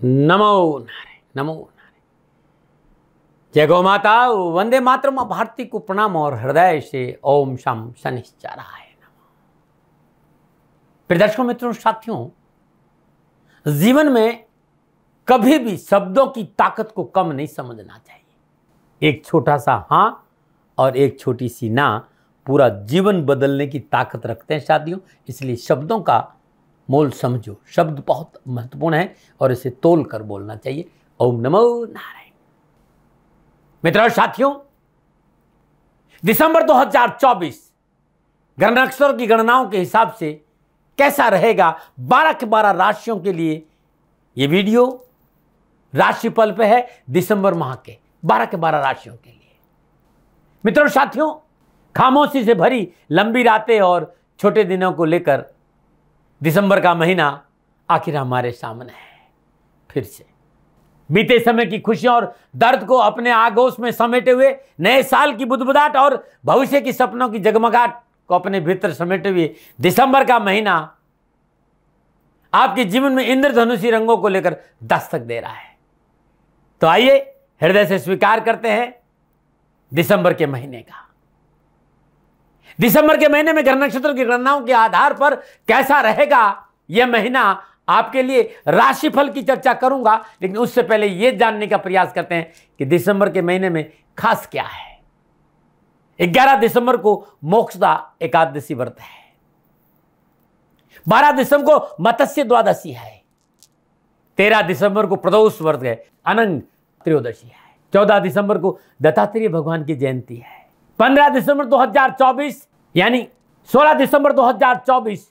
नमो नारायण, नमो नारायण। जय गौ माता, वंदे मातरम। भारती को प्रणाम और हृदय से ओम शम शनिश्चराय नमः। प्रिय दर्शकों, मित्रों, साथियों, जीवन में कभी भी शब्दों की ताकत को कम नहीं समझना चाहिए। एक छोटा सा हां और एक छोटी सी ना पूरा जीवन बदलने की ताकत रखते हैं साथियों। इसलिए शब्दों का मोल समझो। शब्द बहुत महत्वपूर्ण है और इसे तोल कर बोलना चाहिए। ओम नमो नारायण। मित्रों, साथियों, दिसंबर 2024 ग्रह नक्षत्रों की गणनाओं के हिसाब से कैसा रहेगा 12 के 12 राशियों के लिए यह वीडियो राशिफल पे है। दिसंबर माह के 12 के 12 राशियों के लिए। मित्रों, साथियों, खामोशी से भरी लंबी रातें और छोटे दिनों को लेकर दिसंबर का महीना आखिर हमारे सामने है। फिर से बीते समय की खुशियों और दर्द को अपने आगोश में समेटे हुए, नए साल की बुदबुदाहट और भविष्य की सपनों की जगमगाहट को अपने भीतर समेटे हुए दिसंबर का महीना आपके जीवन में इंद्रधनुषी रंगों को लेकर दस्तक दे रहा है। तो आइए हृदय से स्वीकार करते हैं दिसंबर के महीने का। दिसंबर के महीने में ग्रह नक्षत्रों की गणनाओं के आधार पर कैसा रहेगा यह महीना आपके लिए राशिफल की चर्चा करूंगा। लेकिन उससे पहले यह जानने का प्रयास करते हैं कि दिसंबर के महीने में खास क्या है। 11 दिसंबर को मोक्षदा एकादशी व्रत है। 12 दिसंबर को मत्स्य द्वादशी है। 13 दिसंबर को प्रदोष व्रत है, अनंग त्रयोदशी है। 14 दिसंबर को दत्तात्रेय भगवान की जयंती है। 15 दिसंबर 2024 यानी 16 दिसंबर 2024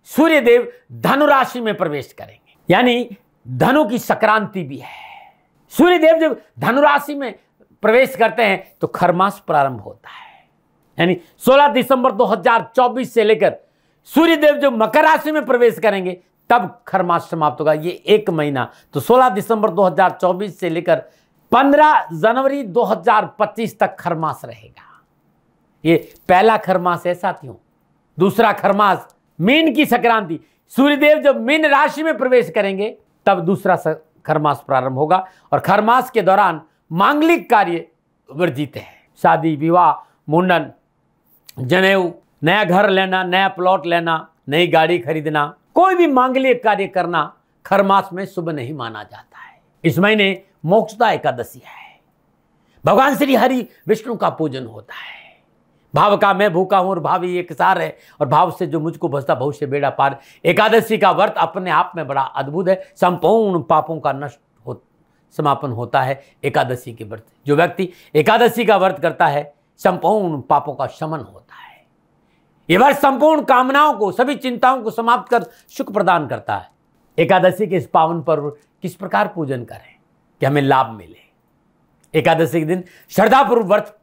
सूर्यदेव धनु राशि में प्रवेश करेंगे, यानी धनु की संक्रांति भी है। सूर्यदेव जब धनु राशि में प्रवेश करते हैं तो खरमास प्रारंभ होता है। यानी 16 दिसंबर 2024 से लेकर सूर्यदेव जब मकर राशि में प्रवेश करेंगे तब खरमास समाप्त होगा। ये एक महीना, तो 16 दिसंबर 2024 से लेकर 15 जनवरी 2025 तक खरमास रहेगा। ये पहला खरमास है साथियों। दूसरा खरमास मीन की संक्रांति, सूर्यदेव जब मीन राशि में प्रवेश करेंगे तब दूसरा खरमास प्रारंभ होगा। और खरमास के दौरान मांगलिक कार्य वर्जित है। शादी, विवाह, मुंडन, जनेऊ, नया घर लेना, नया प्लॉट लेना, नई गाड़ी खरीदना, कोई भी मांगलिक कार्य करना खरमास में शुभ नहीं माना जाता है। इस महीने मोक्षदा एकादशी है। भगवान श्री हरि विष्णु का पूजन होता है। भाव का मैं भूखा हूं और भावी एक सार है, और भाव से जो मुझको बसता भविष्य बेड़ा पार। एकादशी का व्रत अपने आप में बड़ा अद्भुत है। संपूर्ण पापों का समापन होता है एकादशी के व्रत। जो व्यक्ति एकादशी का व्रत करता है संपूर्ण पापों का शमन होता है। यह व्रत संपूर्ण कामनाओं को, सभी चिंताओं को समाप्त कर सुख प्रदान करता है। एकादशी के इस पावन पर्व किस प्रकार पूजन करें कि हमें लाभ मिले। एकादशी के दिन श्रद्धापूर्वक व्रत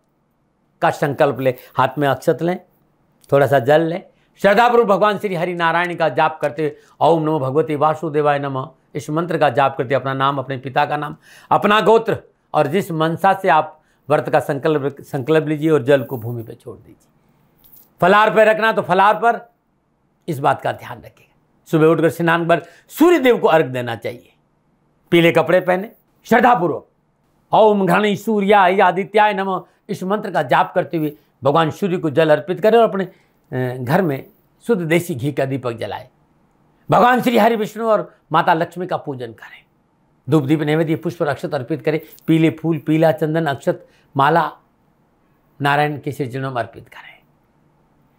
का संकल्प ले। हाथ में अक्षत लें, थोड़ा सा जल लें, श्रद्धापूर्वक भगवान श्री हरि नारायण का जाप करते ओम नमो भगवते वासुदेवाय नमः इस मंत्र का जाप करते अपना नाम, अपने पिता का नाम, अपना गोत्र और जिस मनसा से आप व्रत का संकल्प लीजिए और जल को भूमि पर छोड़ दीजिए। फलाहार पर रखना तो फलाहार पर इस बात का ध्यान रखिएगा। सुबह उठकर स्नान पर सूर्य देव को अर्घ देना चाहिए। पीले कपड़े पहने श्रद्धापूर्वक ओम घृणी सूर्याय आदित्याय नमः इस मंत्र का जाप करते हुए भगवान सूर्य को जल अर्पित करें और अपने घर में शुद्ध देसी घी का दीपक जलाएं। भगवान श्री हरि विष्णु और माता लक्ष्मी का पूजन करें। धूप दीप नैवेद्य पुष्प और अक्षत अर्पित करें। पीले फूल, पीला चंदन, अक्षत, माला नारायण के श्री चरणों में अर्पित करें।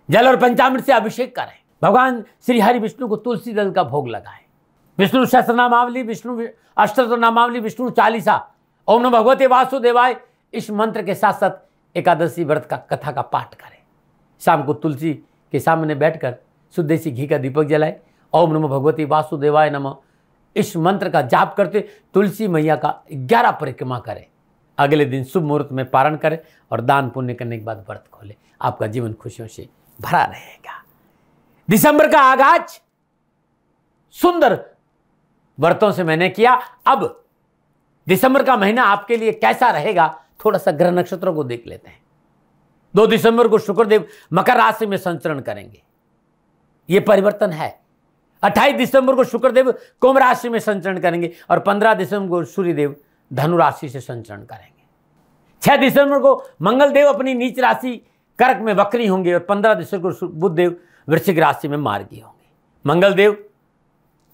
जल और पंचामृत से अभिषेक करें। भगवान श्री हरि विष्णु को तुलसी दल का भोग लगाएं। विष्णु सहस्रनामावली, विष्णु अष्टोत्तरनामावली, विष्णु चालीसा, ओम नमो भगवते वासुदेवाय इस मंत्र के साथ साथ एकादशी व्रत का कथा का पाठ करें। शाम को तुलसी के सामने बैठकर शुद्ध देसी घी का दीपक जलाए। ओम नमो भगवते वासुदेवाय नमः इस मंत्र का जाप करते तुलसी मैया का 11 परिक्रमा करें। अगले दिन शुभ मुहूर्त में पारण करें और दान पुण्य करने के बाद व्रत खोलें। आपका जीवन खुशियों से भरा रहेगा। दिसंबर का आगाज सुंदर व्रतों से मैंने किया। अब दिसंबर का महीना आपके लिए कैसा रहेगा थोड़ा सा ग्रह नक्षत्रों को देख लेते हैं। 2 दिसंबर को शुक्रदेव मकर राशि में संचरण करेंगे। यह परिवर्तन है। 28 दिसंबर को शुक्रदेव कुंभ राशि में संचरण करेंगे और 15 दिसंबर को सूर्यदेव धनु राशि से संचरण करेंगे। 6 दिसंबर को मंगलदेव अपनी नीच राशि कर्क में वक्री होंगे और 15 दिसंबर को बुधदेव वृश्चिक राशि में मार्गी होंगे। मंगलदेव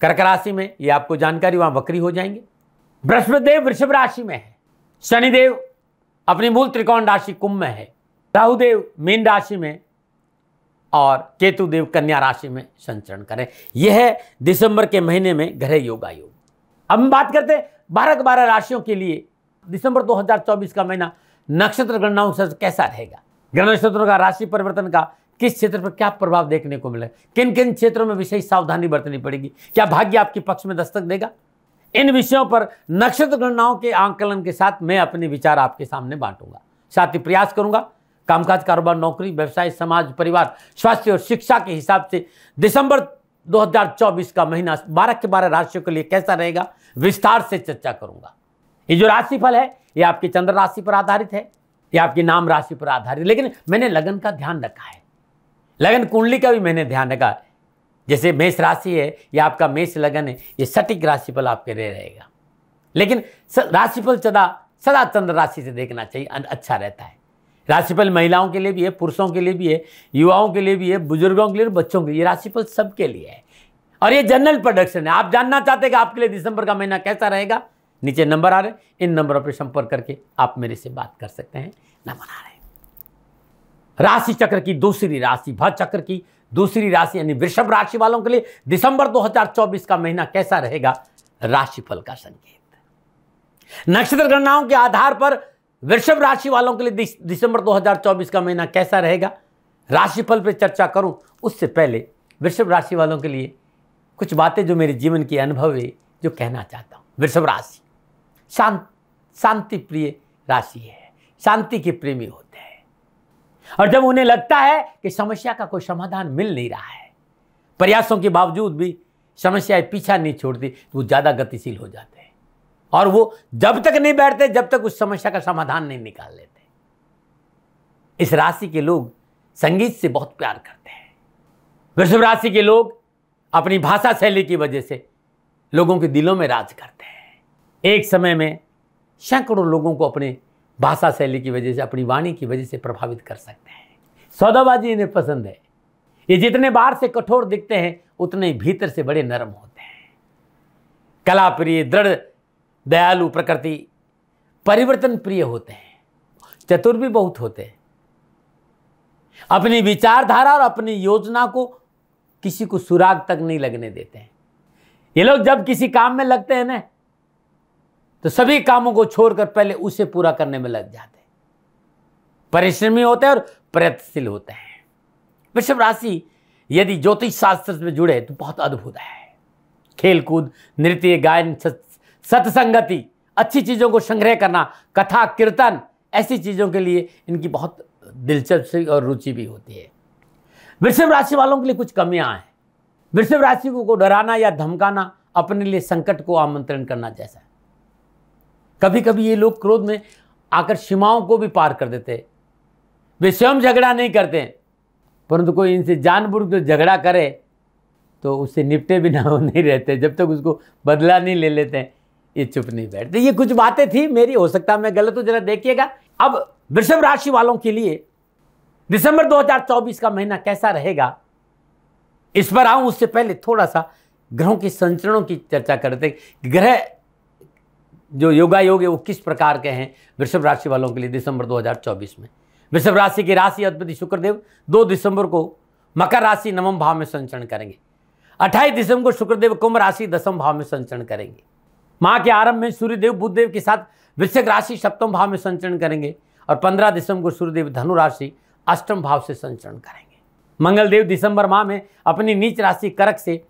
कर्क राशि में, ये आपको जानकारी, वहां वक्री हो जाएंगे। बृहस्पति देव वृषभ राशि में है, शनिदेव अपनी मूल त्रिकोण राशि कुंभ में है, राहुदेव मीन राशि में और केतुदेव कन्या राशि में संचरण करें। यह है दिसंबर के महीने में ग्रह योगायोग। अब हम बात करते हैं 12 के 12 राशियों के लिए दिसंबर 2024 का महीना नक्षत्र गणनाओं से कैसा रहेगा, ग्रह नक्षत्रों का राशि परिवर्तन का किस क्षेत्र पर क्या प्रभाव देखने को मिलेगा, किन किन क्षेत्रों में विशेष सावधानी बरतनी पड़ेगी, क्या भाग्य आपके पक्ष में दस्तक देगा, इन विषयों पर नक्षत्र गणनाओं के आंकलन के साथ मैं अपने विचार आपके सामने बांटूंगा। साथ ही प्रयास करूंगा कामकाज, कारोबार, नौकरी, व्यवसाय, समाज, परिवार, स्वास्थ्य और शिक्षा के हिसाब से दिसंबर 2024 का महीना 12 के 12 राशियों के लिए कैसा रहेगा विस्तार से चर्चा करूंगा। ये जो राशिफल है ये आपकी चंद्र राशि पर आधारित है, ये आपकी नाम राशि पर आधारित, लेकिन मैंने लगन का ध्यान रखा है, लगन कुंडली का भी मैंने ध्यान रखा है। जैसे मेष राशि है, ये आपका मेष लगन है, ये सटीक राशिफल आपके रहेगा, लेकिन राशिफल सदा चंद्र राशि से देखना चाहिए, अच्छा रहता है। राशिफल महिलाओं के लिए भी है, पुरुषों के लिए भी है, युवाओं के लिए भी है, बुजुर्गों के लिए, बच्चों के लिए, राशिफल सबके लिए है और ये जनरल प्रेडिक्शन है। आप जानना चाहते हैं कि आपके लिए दिसंबर का महीना कैसा रहेगा, नीचे नंबर आ रहे हैं, इन नंबरों पर संपर्क करके आप मेरे से बात कर सकते हैं। नंबर आ रहे हैं। राशि चक्र की दूसरी राशि, भव चक्र की दूसरी राशि यानी वृषभ राशि वालों के लिए दिसंबर 2024 का महीना कैसा रहेगा, राशिफल का संकेत। नक्षत्र गणनाओं के आधार पर वृषभ राशि वालों के लिए दिसंबर 2024 का महीना कैसा रहेगा, राशिफल पर चर्चा करूं उससे पहले वृषभ राशि वालों के लिए कुछ बातें जो मेरे जीवन के अनुभव है जो कहना चाहता हूं। वृषभ राशि शांति प्रिय राशि है, शांति के प्रेमी होते हैं और जब उन्हें लगता है कि समस्या का कोई समाधान मिल नहीं रहा है, प्रयासों के बावजूद भी समस्याएं पीछा नहीं छोड़ती, तो वो ज्यादा गतिशील हो जाते हैं और वो जब तक नहीं बैठते जब तक उस समस्या का समाधान नहीं निकाल लेते। इस राशि के लोग संगीत से बहुत प्यार करते हैं। वृषभ राशि के लोग अपनी भाषा शैली की वजह से लोगों के दिलों में राज करते हैं। एक समय में सैकड़ों लोगों को अपने भाषा शैली की वजह से, अपनी वाणी की वजह से प्रभावित कर सकते हैं। सौदाबाजी इन्हें पसंद है। ये जितने बाहर से कठोर दिखते हैं उतने ही भीतर से बड़े नरम होते हैं। कला प्रिय, दृढ़, दयालु प्रकृति, परिवर्तन प्रिय होते हैं, चतुर भी बहुत होते हैं। अपनी विचारधारा और अपनी योजना को किसी को सुराग तक नहीं लगने देते हैं। ये लोग जब किसी काम में लगते हैं ना तो सभी कामों को छोड़कर पहले उसे पूरा करने में लग जाते हैं। परिश्रमी होते हैं और प्रयत्नशील होते हैं। वृषभ राशि यदि ज्योतिष शास्त्र में जुड़े तो बहुत अद्भुत है। खेलकूद, नृत्य, गायन, सत्संगति, अच्छी चीजों को संग्रह करना, कथा, कीर्तन, ऐसी चीजों के लिए इनकी बहुत दिलचस्पी और रुचि भी होती है। वृषभ राशि वालों के लिए कुछ कमियां हैं। वृषभ राशि को डराना या धमकाना अपने लिए संकट को आमंत्रण करना जैसा है। कभी कभी ये लोग क्रोध में आकर सीमाओं को भी पार कर देते हैं। वे स्वयं झगड़ा नहीं करते हैं, परंतु कोई इनसे जानबूझकर झगड़ा करे तो उससे निपटे भी ना नहीं रहते। जब तक उसको बदला नहीं ले लेते हैं ये चुप नहीं बैठते। ये कुछ बातें थी मेरी, हो सकता है मैं गलत हूं, जरा देखिएगा। अब वृषभ राशि वालों के लिए दिसंबर 2024 का महीना कैसा रहेगा इस पर आऊं उससे पहले थोड़ा सा ग्रहों के संचरणों की चर्चा करते। ग्रह जो योगा योग है वो किस प्रकार के हैं वृषभ राशि वालों के लिए दिसंबर 2024 में। वृषभ राशि की राशि अधिपति शुक्रदेव 2 दिसंबर को मकर राशि नवम भाव में संचरण करेंगे। 28 दिसंबर को शुक्रदेव कुंभ राशि 10वें भाव में संचरण करेंगे। माह के आरंभ में सूर्यदेव बुधदेव के साथ वृश्चिक राशि 7वें भाव में संचरण करेंगे और 15 दिसंबर को सूर्यदेव धनु राशि 8वें भाव से संचरण करेंगे। मंगलदेव दिसंबर माह में अपनी नीच राशि कर्क से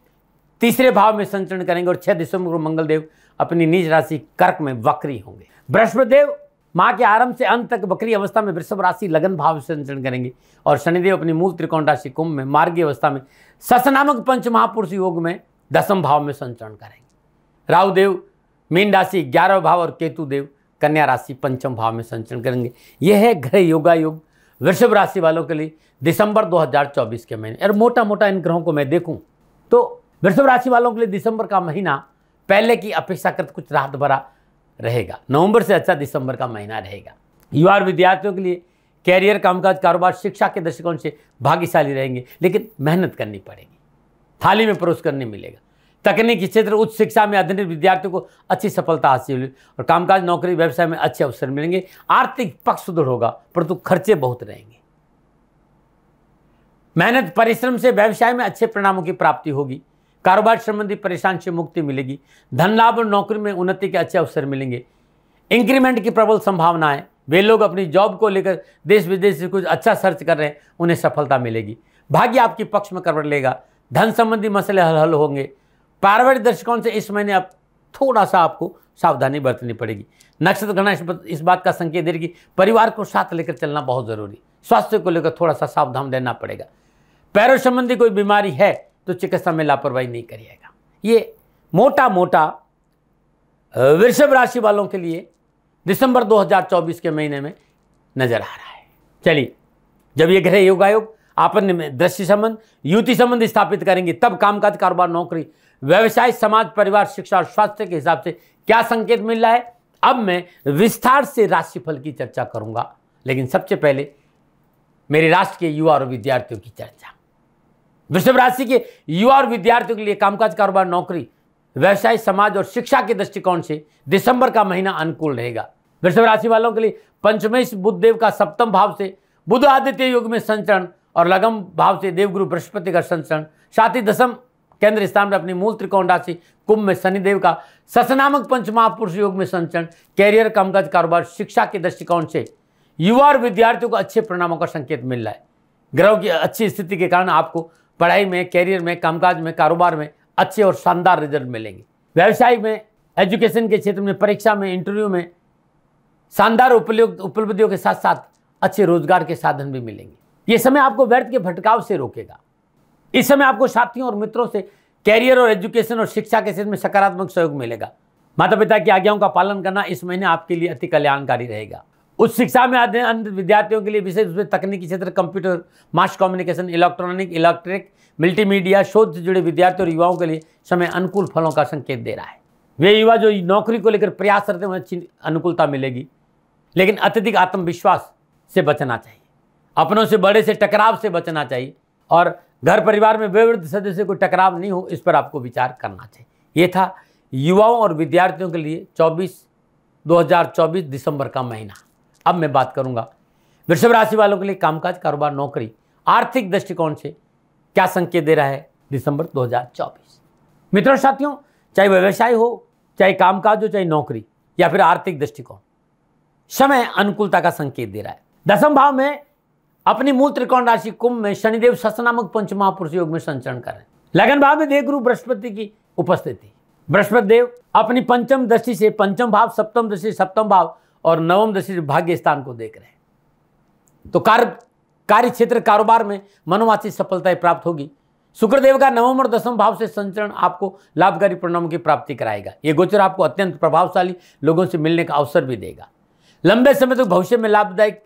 3रे भाव में संचरण करेंगे और 6 दिसंबर को मंगलदेव अपनी नीच राशि कर्क में वक्री होंगे। बृहस्पति देव माह के आरंभ से अंत तक वक्री अवस्था में वृषभ राशि लगन भाव से संचरण करेंगे और शनिदेव अपनी मूल त्रिकोण राशि कुंभ में मार्गी अवस्था में सस नामक पंच महापुरुष योग में 10वें भाव में संचरण करेंगे। राहुदेव मीन राशि 11वें भाव और केतु देव कन्या राशि 5वें भाव में संचरण करेंगे। यह है ग्रह योगा योग वृषभ राशि वालों के लिए दिसंबर 2024 के महीने। और मोटा मोटा इन ग्रहों को मैं देखूं तो वृषभ राशि वालों के लिए दिसंबर का महीना पहले की अपेक्षाकृत कुछ राहत भरा रहेगा। नवंबर से अच्छा दिसंबर का महीना रहेगा। युवा और विद्यार्थियों के लिए कैरियर, कामकाज, कारोबार, शिक्षा के दृष्टिकोण से भाग्यशाली रहेंगे, लेकिन मेहनत करनी पड़ेगी। थाली में परोस कर नहीं मिलेगा। तकनीकी क्षेत्र, उच्च शिक्षा में अध्ययनरत विद्यार्थियों को अच्छी सफलता हासिल हुई और कामकाज, नौकरी, व्यवसाय में अच्छे अवसर मिलेंगे। आर्थिक पक्ष सुदृढ़ होगा, परंतु खर्चे बहुत रहेंगे। मेहनत परिश्रम से व्यवसाय में अच्छे परिणामों की प्राप्ति होगी। कारोबार संबंधी परेशानी से मुक्ति मिलेगी। धन लाभ और नौकरी में उन्नति के अच्छे अवसर मिलेंगे। इंक्रीमेंट की प्रबल संभावना है। वे लोग अपनी जॉब को लेकर देश विदेश से कुछ अच्छा सर्च कर रहे हैं, उन्हें सफलता मिलेगी। भाग्य आपके पक्ष में करवट लेगा। धन संबंधी मसले हल होंगे। पारिवारिक दृष्टिकोण से इस महीने आप थोड़ा सा आपको सावधानी बरतनी पड़ेगी। नक्षत्र गणना इस बात का संकेत दे रही कि परिवार को साथ लेकर चलना बहुत जरूरी। स्वास्थ्य को लेकर थोड़ा सा सावधान रहना पड़ेगा। पैरों संबंधी कोई बीमारी है तो चिकित्सा में लापरवाही नहीं करिएगा। ये मोटा मोटा वृषभ राशि वालों के लिए दिसंबर 2024 के महीने में नजर आ रहा है। चलिए, जब ये ग्रह योगायोग आपस में दृष्टि संबंध, युति संबंध स्थापित करेंगे, तब कामकाज, कारोबार, नौकरी, व्यवसाय, समाज, परिवार, शिक्षा और स्वास्थ्य के हिसाब से क्या संकेत मिल रहा है, अब मैं विस्तार से राशिफल की चर्चा करूंगा। लेकिन सबसे पहले मेरे राष्ट्र के युवा और विद्यार्थियों की चर्चा। वृषभ राशि के युवा और विद्यार्थियों के लिए कामकाज, कारोबार, नौकरी, व्यवसाय, समाज और शिक्षा के दृष्टिकोण से दिसंबर का महीना अनुकूल रहेगा। वृषभ राशि वालों के लिए पंचमेश बुध देव का सप्तम भाव से बुध आदित्य योग में संचरण और लगम भाव से देवगुरु बृहस्पति का संचरण, साथ ही दसम केंद्र स्थान में अपनी मूल त्रिकोण राशि कुंभ में शनिदेव का ससनामक पंचमहापुरुष योग में संचरण, कैरियर, कामकाज, कारोबार, शिक्षा के दृष्टिकोण से युवा और विद्यार्थियों को अच्छे परिणामों का संकेत मिल रहा है। ग्रहों की अच्छी स्थिति के कारण आपको पढ़ाई में, कैरियर में, कामकाज में, कारोबार में अच्छे और शानदार रिजल्ट मिलेंगे। व्यवसाय में, एजुकेशन के क्षेत्र में, परीक्षा में, इंटरव्यू में शानदार उपलब्धियों के साथ साथ अच्छे रोजगार के साधन भी मिलेंगे। ये समय आपको व्यर्थ के भटकाव से रोकेगा। इस समय आपको साथियों और मित्रों से कैरियर और एजुकेशन और शिक्षा के क्षेत्र में सकारात्मक सहयोग मिलेगा। माता पिता की आज्ञाओं का पालन करना इस महीने आपके लिए अति कल्याणकारी रहेगा। उच्च शिक्षा में अध्ययनरत विद्यार्थियों के लिए विशेष रूप से तकनीकी क्षेत्र, computer, mass communication, electric, multimedia, शोध से जुड़े विद्यार्थियों और युवाओं के लिए समय अनुकूल फलों का संकेत दे रहा है। वे युवा जो नौकरी को लेकर प्रयास करते हैं उन्हें अच्छी अनुकूलता मिलेगी, लेकिन अत्यधिक आत्मविश्वास से बचना चाहिए। अपनों से बड़े से टकराव से बचना चाहिए और घर परिवार में वयोवृद्ध सदस्य को टकराव नहीं हो, इस पर आपको विचार करना चाहिए। ये था युवाओं और विद्यार्थियों के लिए 2024 दिसंबर का महीना। अब मैं बात करूंगा वृषभ राशि वालों के लिए कामकाज, कारोबार, नौकरी, आर्थिक दृष्टिकोण से क्या संकेत दे रहा है दिसंबर 2024। मित्रों साथियों, चाहे व्यवसाय हो, चाहे कामकाज हो, चाहे नौकरी या फिर आर्थिक दृष्टिकोण, समय अनुकूलता का संकेत दे रहा है। दसम भाव में अपनी मूल त्रिकोण राशि कुंभ में शनिदेव ससनामक पंचमहापुरुष योग में संचरण कर रहे हैं। लगन भाव में देवगुरु बृहस्पति की उपस्थिति। बृहस्पति देव अपनी पंचम दृष्टि से पंचम भाव, सप्तम दृष्टि से सप्तम भाव और नवम दृष्टि से भाग्य स्थान को देख रहे हैं। तो कार्य क्षेत्र, कारोबार में मनोवांछित सफलताएं प्राप्त होगी। शुक्रदेव का नवम और दसम भाव से संचरण आपको लाभकारी परिणामों की प्राप्ति कराएगा। ये गोचर आपको अत्यंत प्रभावशाली लोगों से मिलने का अवसर भी देगा। लंबे समय तक भविष्य में लाभदायक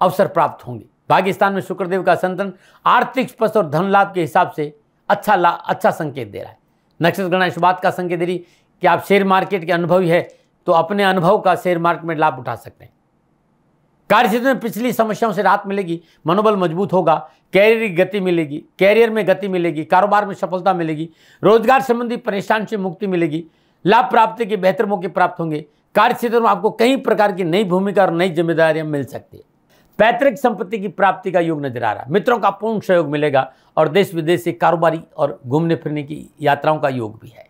अवसर प्राप्त होंगे। भाग्य स्थान में शुक्रदेव का संचरण आर्थिक स्पष्ट और धन लाभ के हिसाब से अच्छा संकेत दे रहा है। नक्षत्र गणना इस बात का संकेत दे रही कि आप शेयर मार्केट के अनुभवी है तो अपने अनुभव का शेयर मार्केट में लाभ उठा सकते हैं। कार्य क्षेत्र में पिछली समस्याओं से राहत मिलेगी, मनोबल मजबूत होगा, कैरियर में गति मिलेगी, कारोबार में सफलता मिलेगी, रोजगार संबंधी परेशानी से मुक्ति मिलेगी, लाभ प्राप्ति के बेहतर मौके प्राप्त होंगे। कार्य क्षेत्र में आपको कई प्रकार की नई भूमिका और नई जिम्मेदारियां मिल सकती है। पैतृक संपत्ति की प्राप्ति का योग नजर आ रहा है। मित्रों का पूर्ण सहयोग मिलेगा और देश विदेश से कारोबारी और घूमने फिरने की यात्राओं का योग भी है।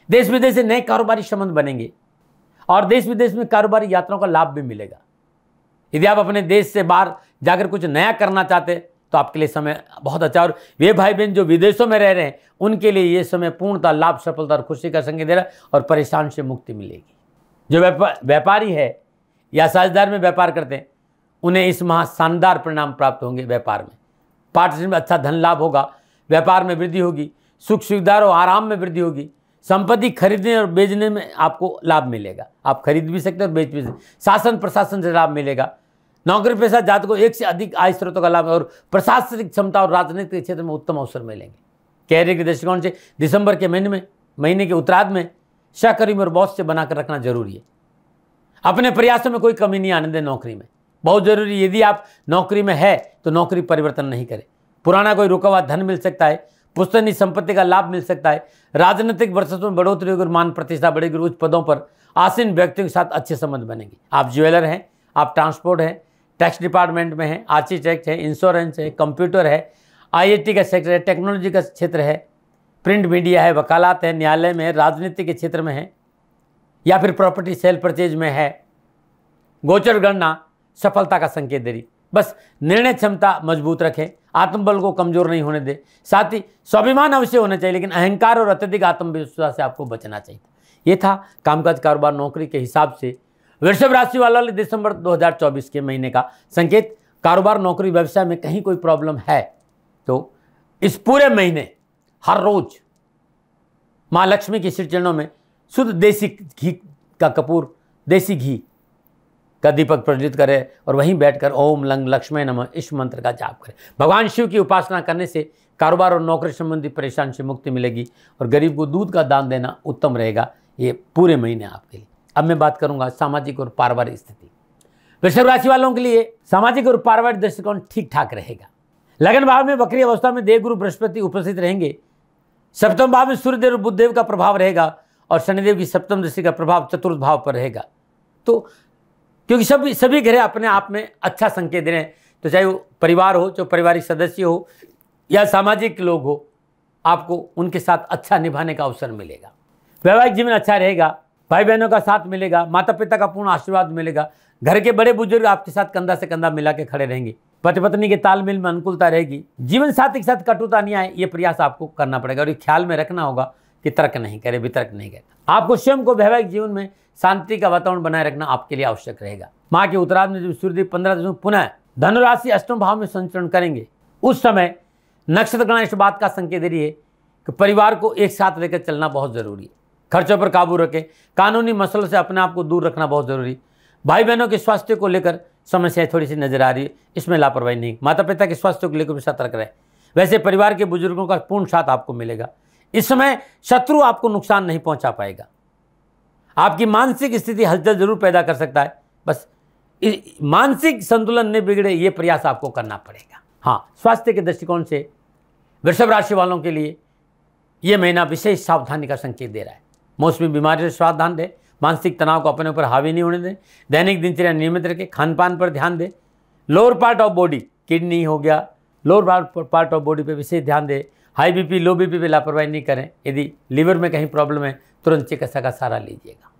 देश विदेश से नए कारोबारी संबंध बनेंगे और देश विदेश में कारोबारी यात्राओं का लाभ भी मिलेगा। यदि आप अपने देश से बाहर जाकर कुछ नया करना चाहते हैं तो आपके लिए समय बहुत अच्छा। और वे भाई बहन जो विदेशों में रह रहे हैं उनके लिए ये समय पूर्णतः लाभ, सफलता और खुशी का संकेत दे रहा है और परेशान से मुक्ति मिलेगी। जो व्यापारी है या साझेदार में व्यापार करते हैं उन्हें इस माह शानदार परिणाम प्राप्त होंगे। व्यापार में पार्टनरशिप में अच्छा धन लाभ होगा, व्यापार में वृद्धि होगी, सुख सुविधा और आराम में वृद्धि होगी, संपत्ति खरीदने और बेचने में आपको लाभ मिलेगा। आप खरीद भी सकते हैं और बेच भी सकते हैं। शासन प्रशासन से लाभ मिलेगा। नौकरी पेशा जात को एक से अधिक आय स्रोतों का लाभ और प्रशासनिक क्षमता और राजनीतिक क्षेत्र में उत्तम अवसर मिलेंगे। कैरियर के दृष्टिकोण से दिसंबर के महीने के उत्तरार्ध में सहकर्मी और बॉस से बनाकर रखना जरूरी है। अपने प्रयासों में कोई कमी नहीं आने दें नौकरी में, बहुत जरूरी। यदि आप नौकरी में है तो नौकरी परिवर्तन नहीं करें। पुराना कोई रुका हुआ धन मिल सकता है, पुश्तैनी संपत्ति का लाभ मिल सकता है, राजनीतिक वर्चस्व में बढ़ोतरी होगी, मान प्रतिष्ठा बढ़ेगी, उच्च पदों पर आसीन व्यक्तियों के साथ अच्छे संबंध बनेंगे। आप ज्वेलर हैं, आप ट्रांसपोर्ट हैं, टैक्स डिपार्टमेंट में हैं, आर्किटेक्ट है, इंश्योरेंस है, कंप्यूटर है, IIT का सेक्टर है, टेक्नोलॉजी का क्षेत्र है, प्रिंट मीडिया है, वकालत है, न्यायालय में है, राजनीति के क्षेत्र में है, या फिर प्रॉपर्टी सेल परचेज में है, गोचर गणना सफलता का संकेत दे रही। बस निर्णय क्षमता मजबूत रखें, आत्मबल को कमजोर नहीं होने दें, साथ ही स्वाभिमान अवश्य होना चाहिए, लेकिन अहंकार और अत्यधिक आत्मविश्वास से आपको बचना चाहिए। ये था कामकाज कारोबार नौकरी के हिसाब से वृषभ राशि वाला दिसंबर 2024 के महीने का संकेत। कारोबार नौकरी व्यवसाय में कहीं कोई प्रॉब्लम है तो इस पूरे महीने हर रोज माँ लक्ष्मी के श्री चरणों में शुद्ध देसी घी का कपूर, देसी घी का दीपक प्रज्वलित करें और वहीं बैठकर ओम लंग लक्ष्मी नमः इस मंत्र का जाप करें। भगवान शिव की उपासना करने से कारोबार और नौकरी संबंधी परेशानी से मुक्ति मिलेगी और गरीब को दूध का दान देना उत्तम रहेगा ये पूरे महीने आपके लिए। अब मैं बात करूंगा सामाजिक और पारिवारिक स्थिति। वृषभ राशि वालों के लिए सामाजिक और पारिवारिक दृष्टिकोण ठीक ठाक रहेगा। लगन भाव में वक्री अवस्था में देवगुरु बृहस्पति उपस्थित रहेंगे। सप्तम भाव में सूर्यदेव बुधदेव का प्रभाव रहेगा और शनिदेव की सप्तम दृष्टि का प्रभाव चतुर्थ भाव पर रहेगा। तो क्योंकि सभी ग्रह अपने आप में अच्छा संकेत दे रहे हैं, तो चाहे वो परिवार हो, चाहे पारिवारिक सदस्य हो या सामाजिक लोग हो, आपको उनके साथ अच्छा निभाने का अवसर मिलेगा। वैवाहिक जीवन अच्छा रहेगा, भाई बहनों का साथ मिलेगा, माता पिता का पूर्ण आशीर्वाद मिलेगा, घर के बड़े बुजुर्ग आपके साथ कंधा से कंधा मिला के खड़े रहेंगे, पति पत्नी के तालमेल में अनुकूलता रहेगी, जीवन साथी के साथ कटुता नहीं आए ये प्रयास आपको करना पड़ेगा और ये ख्याल में रखना होगा कि तर्क नहीं करे, वितर्क नहीं करे। आपको स्वयं को वैवाहिक जीवन में शांति का वातावरण बनाए रखना आपके लिए आवश्यक रहेगा। माह के उत्तरार्ध में जब सूर्यदेव 15 दिनों पुनः धनुराशि अष्टम भाव में संचरण करेंगे, उस समय नक्षत्र गणना इस बात का संकेत दे रही है कि परिवार को एक साथ लेकर चलना बहुत जरूरी है। खर्चों पर काबू रखें, कानूनी मसलों से अपने आप को दूर रखना बहुत जरूरी। भाई बहनों के स्वास्थ्य को लेकर समस्याएं थोड़ी सी नजर आ रही है, इसमें लापरवाही नहीं। माता पिता के स्वास्थ्य को लेकर भी सतर्क रहे। वैसे परिवार के बुजुर्गों का पूर्ण साथ आपको मिलेगा। इस समय शत्रु आपको नुकसान नहीं पहुंचा पाएगा। आपकी मानसिक स्थिति हलचल जरूर पैदा कर सकता है, बस मानसिक संतुलन न बिगड़े ये प्रयास आपको करना पड़ेगा। हाँ, स्वास्थ्य के दृष्टिकोण से वृषभ राशि वालों के लिए ये महीना विशेष सावधानी का संकेत दे रहा है। मौसमी बीमारी से सावधान दें, मानसिक तनाव को अपने ऊपर हावी नहीं होने दें, दैनिक दिनचर्या नियमित रखें, खान पान पर ध्यान दें। Lower part of body, kidney हो गया, लोअर पार्ट ऑफ बॉडी पे विशेष ध्यान दें। हाई बीपी, लो बीपी पे लापरवाही नहीं करें। यदि लीवर में कहीं प्रॉब्लम है तुरंत चिकित्सा का सहारा लीजिएगा।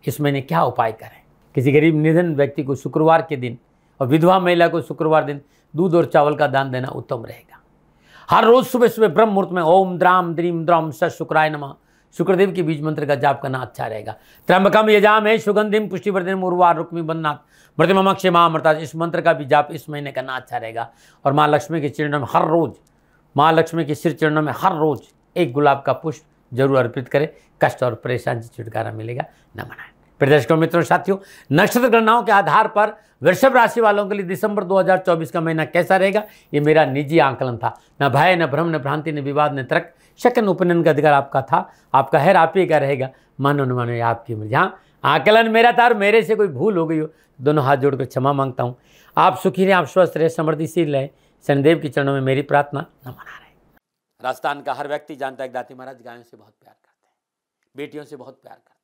इस महीने क्या उपाय करें? किसी गरीब निर्धन व्यक्ति को शुक्रवार के दिन और विधवा महिला को शुक्रवार दिन दूध और चावल का दान देना उत्तम रहेगा। हर रोज सुबह सुबह ब्रह्म मुहूर्त में ओम द्राम द्रीम द्रम स शुक्राय नमः शुक्रदेव के बीज मंत्र का जाप करना अच्छा रहेगा। त्र्यंबकम यजामहे सुगंधिम पुष्टिवर्धनम उर्वार रुक्मी बन्नाथ मृत्युमम क्षमामृता, इस मंत्र का भी जाप इस महीने करना अच्छा रहेगा। और माँ लक्ष्मी के चरणों में हर रोज, माँ लक्ष्मी के सिर चरणों में हर रोज एक गुलाब का पुष्प जरूर अर्पित करें। कष्ट और परेशानी से छुटकारा मिलेगा। न मनाएं। प्रदर्शकों मित्रों साथियों, नक्षत्र गणनाओं के आधार पर वृषभ राशि वालों के लिए दिसंबर 2024 का महीना कैसा रहेगा, ये मेरा निजी आंकलन था। न भय, न भ्रम, न भ्रांति, न विवाद, न तर्क, शक, न उपनयन का अधिकार आपका था। आपका है, आप ही का रहेगा। मानो न मानो आपकी मर्जी। हाँ, आकलन मेरा था और मेरे से कोई भूल हो गई हो, दोनों हाथ जोड़कर क्षमा मांगता हूँ। आप सुखी रहें, आप स्वस्थ रहे, समृद्धिशील रहे। शनिदेव के चरणों में मेरी प्रार्थना। न मना रहे। राजस्थान का हर व्यक्ति जानता है दाती महाराज गायों से बहुत प्यार करते हैं, बेटियों से बहुत प्यार करते हैं।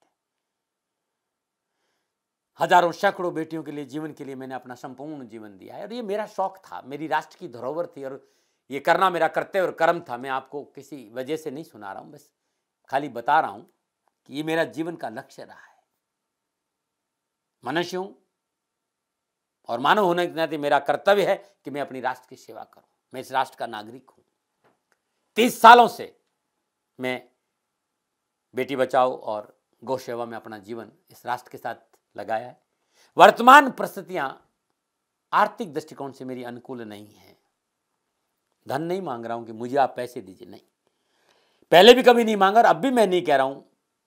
हजारों सैकड़ों बेटियों के लिए, जीवन के लिए मैंने अपना संपूर्ण जीवन दिया है और ये मेरा शौक था, मेरी राष्ट्र की धरोहर थी और ये करना मेरा कर्तव्य और कर्म था। मैं आपको किसी वजह से नहीं सुना रहा हूं, बस खाली बता रहा हूं कि ये मेरा जीवन का लक्ष्य रहा है। मनुष्य हूं और मानव होने के नाते मेरा कर्तव्य है कि मैं अपनी राष्ट्र की सेवा करूं। मैं इस राष्ट्र का नागरिक हूं। 30 सालों से मैं बेटी बचाओ और गौ सेवा में अपना जीवन इस राष्ट्र के साथ लगाया है। वर्तमान परिस्थितियां आर्थिक दृष्टिकोण से मेरी अनुकूल नहीं है। धन नहीं मांग रहा हूं कि मुझे आप पैसे दीजिए, नहीं, पहले भी कभी नहीं मांगा और अब भी मैं नहीं कह रहा हूं।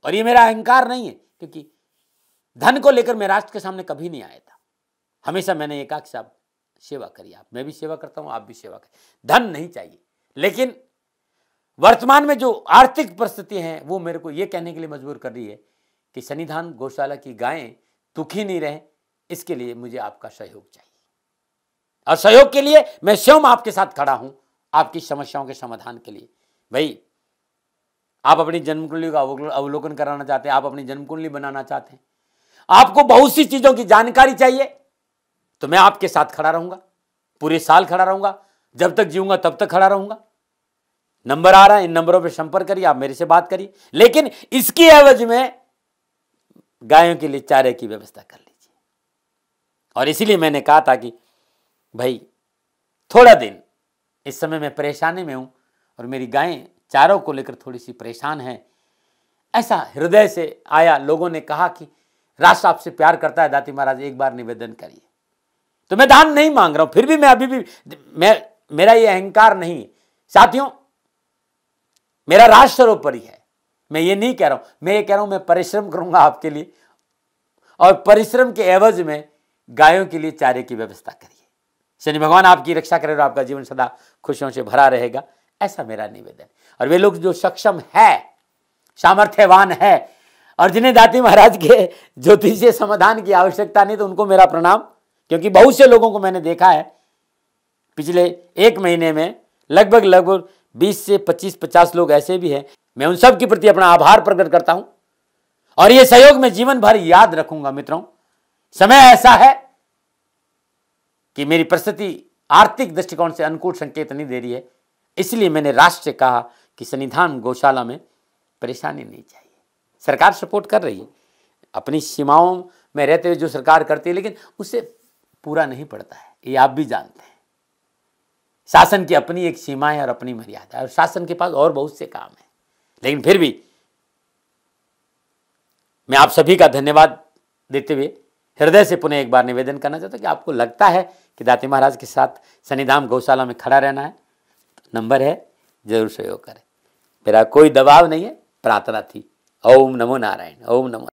और ये मेरा अहंकार नहीं है, क्योंकि धन को लेकर मैं राष्ट्र के सामने कभी नहीं आया था। हमेशा मैंने ये कहा कि साहब सेवा करिए, आप, मैं भी सेवा करता हूं, आप भी सेवा करें। धन नहीं चाहिए, लेकिन वर्तमान में जो आर्थिक परिस्थिति है वो मेरे को ये कहने के लिए मजबूर कर रही है कि सन्निधान गौशाला की गायें दुखी नहीं रहे, इसके लिए मुझे आपका सहयोग चाहिए। और सहयोग के लिए मैं स्वयं आपके साथ खड़ा हूं, आपकी समस्याओं के समाधान के लिए। भाई, आप अपनी जन्म कुंडली का अवलोकन कराना चाहते हैं, आप अपनी जन्म कुंडली बनाना चाहते हैं, आपको बहुत सी चीजों की जानकारी चाहिए, तो मैं आपके साथ खड़ा रहूंगा, पूरे साल खड़ा रहूंगा, जब तक जीऊंगा तब तक खड़ा रहूंगा। नंबर आ रहा है, इन नंबरों पर संपर्क करिए, आप मेरे से बात करिए, लेकिन इसकी एवज में गायों के लिए चारे की व्यवस्था कर लीजिए। और इसीलिए मैंने कहा था कि भाई थोड़ा दिन इस समय मैं परेशानी में हूं और मेरी गायें चारों को लेकर थोड़ी सी परेशान हैं, ऐसा हृदय से आया। लोगों ने कहा कि राष्ट्र आपसे प्यार करता है दाती महाराज, एक बार निवेदन करिए। तो मैं दान नहीं मांग रहा हूं, फिर भी मैं अभी भी मेरा ये अहंकार नहीं साथियों, मेरा राष्ट्र सर्वोपरि है। मैं ये नहीं कह रहा हूं, मैं ये कह रहा हूं मैं परिश्रम करूंगा आपके लिए, और परिश्रम के एवज में गायों के लिए चारे की व्यवस्था करिए। शनि भगवान आपकी रक्षा करे और आपका जीवन सदा खुशियों से भरा रहेगा, ऐसा मेरा निवेदन। और वे लोग जो सक्षम है, सामर्थ्यवान है, और जिन्हें दाती महाराज के ज्योतिषीय समाधान की आवश्यकता नहीं, तो उनको मेरा प्रणाम। क्योंकि बहुत से लोगों को मैंने देखा है पिछले एक महीने में, लगभग 20 से 25-50 लोग ऐसे भी हैं। मैं उन सब के प्रति अपना आभार प्रकट करता हूं, और ये सहयोग मैं जीवन भर याद रखूंगा। मित्रों, समय ऐसा है कि मेरी परिस्थिति आर्थिक दृष्टिकोण से अनुकूल संकेत नहीं दे रही है, इसलिए मैंने राष्ट्र से कहा कि सन्निधान गौशाला में परेशानी नहीं चाहिए। सरकार सपोर्ट कर रही है, अपनी सीमाओं में रहते हुए जो सरकार करती है, लेकिन उससे पूरा नहीं पड़ता है, ये आप भी जानते हैं। शासन की अपनी एक सीमा है और अपनी मर्यादा है, और शासन के पास और बहुत से काम है। लेकिन फिर भी मैं आप सभी का धन्यवाद देते हुए हृदय से पुनः एक बार निवेदन करना चाहता हूं कि आपको लगता है कि दाती महाराज के साथ सन्निधान गौशाला में खड़ा रहना है, तो नंबर है, जरूर सहयोग करें। मेरा कोई दबाव नहीं है, प्रार्थना थी। ओम नमो नारायण। ओम नमो।